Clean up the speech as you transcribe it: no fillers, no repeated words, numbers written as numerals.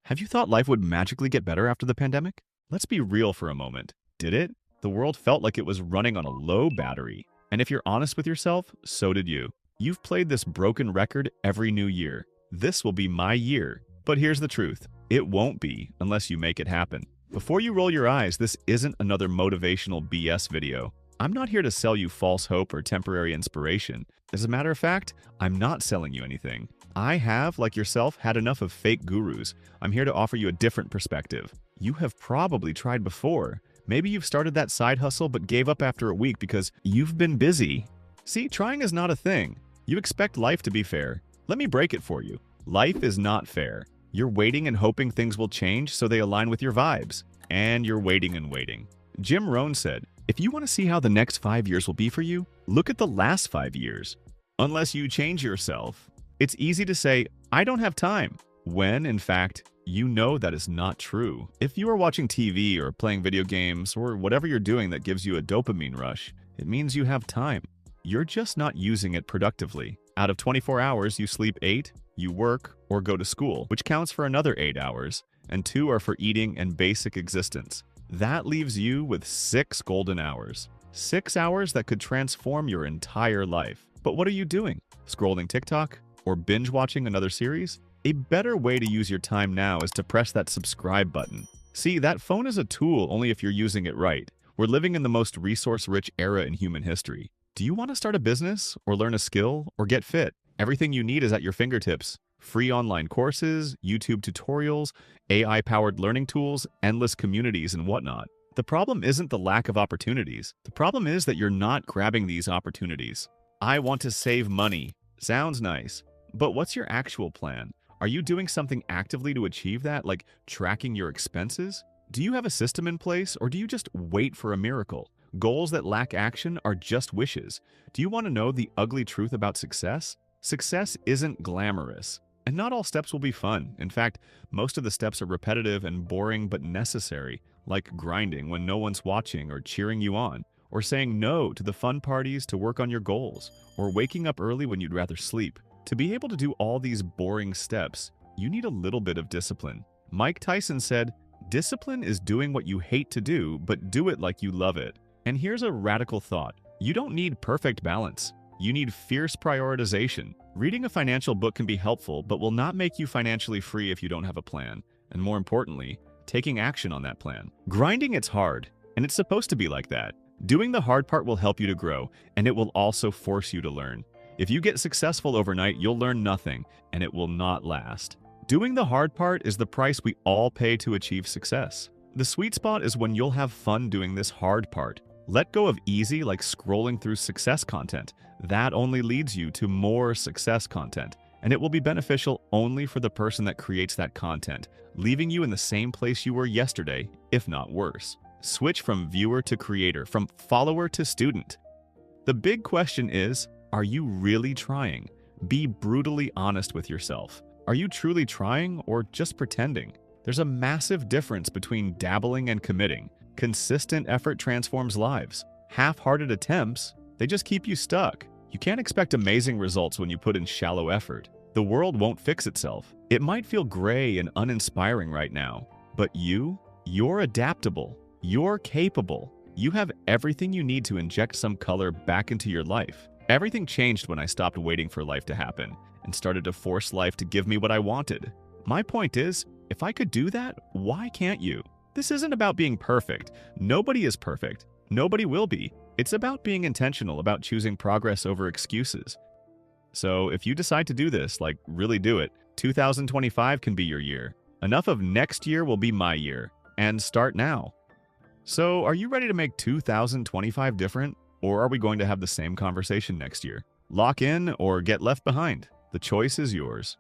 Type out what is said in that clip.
Have you thought life would magically get better after the pandemic? Let's be real for a moment. Did it? The world felt like it was running on a low battery. And if you're honest with yourself, so did you. You've played this broken record every new year. This will be my year. But here's the truth. It won't be unless you make it happen. Before you roll your eyes, this isn't another motivational BS video. I'm not here to sell you false hope or temporary inspiration. As a matter of fact, I'm not selling you anything. I have, like yourself, had enough of fake gurus. I'm here to offer you a different perspective. You have probably tried before. Maybe you've started that side hustle but gave up after a week because you've been busy. See, trying is not a thing. You expect life to be fair. Let me break it for you. Life is not fair. You're waiting and hoping things will change so they align with your vibes. And you're waiting and waiting. Jim Rohn said, if you want to see how the next 5 years will be for you, look at the last 5 years. Unless you change yourself, it's easy to say, I don't have time, when, in fact, you know that is not true. If you are watching TV or playing video games or whatever you're doing that gives you a dopamine rush, it means you have time. You're just not using it productively. Out of 24 hours, you sleep 8, you work or go to school, which counts for another 8 hours, and 2 are for eating and basic existence. That leaves you with 6 golden hours. 6 hours that could transform your entire life. But what are you doing? Scrolling TikTok? Or binge watching another series? A better way to use your time now is to press that subscribe button. See, that phone is a tool only if you're using it right. We're living in the most resource-rich era in human history. Do you want to start a business, or learn a skill, or get fit? Everything you need is at your fingertips. Free online courses, YouTube tutorials, AI-powered learning tools, endless communities, and whatnot. The problem isn't the lack of opportunities. The problem is that you're not grabbing these opportunities. I want to save money. Sounds nice. But what's your actual plan? Are you doing something actively to achieve that, like tracking your expenses? Do you have a system in place, or do you just wait for a miracle? Goals that lack action are just wishes. Do you want to know the ugly truth about success? Success isn't glamorous, and not all steps will be fun. In fact, most of the steps are repetitive and boring but necessary, like grinding when no one's watching or cheering you on, or saying no to the fun parties to work on your goals, or waking up early when you'd rather sleep. To be able to do all these boring steps, you need a little bit of discipline. Mike Tyson said, discipline is doing what you hate to do, but do it like you love it. And here's a radical thought. You don't need perfect balance. You need fierce prioritization. Reading a financial book can be helpful, but will not make you financially free if you don't have a plan. And more importantly, taking action on that plan. Grinding, it's hard, and it's supposed to be like that. Doing the hard part will help you to grow, and it will also force you to learn. If you get successful overnight, you'll learn nothing, and it will not last. Doing the hard part is the price we all pay to achieve success. The sweet spot is when you'll have fun doing this hard part. Let go of easy, like scrolling through success content. That only leads you to more success content, and it will be beneficial only for the person that creates that content, leaving you in the same place you were yesterday, if not worse. Switch from viewer to creator, from follower to student. The big question is, are you really trying? Be brutally honest with yourself. Are you truly trying or just pretending? There's a massive difference between dabbling and committing. Consistent effort transforms lives. Half-hearted attempts, they just keep you stuck. You can't expect amazing results when you put in shallow effort. The world won't fix itself. It might feel gray and uninspiring right now, but you're adaptable. You're capable. You have everything you need to inject some color back into your life. Everything changed when I stopped waiting for life to happen and started to force life to give me what I wanted. My point is, if I could do that, why can't you? This isn't about being perfect. Nobody is perfect. Nobody will be. It's about being intentional, about choosing progress over excuses. So if you decide to do this, like really do it, 2025 can be your year. Enough of next year will be my year. And start now. So are you ready to make 2025 different? Or are we going to have the same conversation next year? Lock in or get left behind. The choice is yours.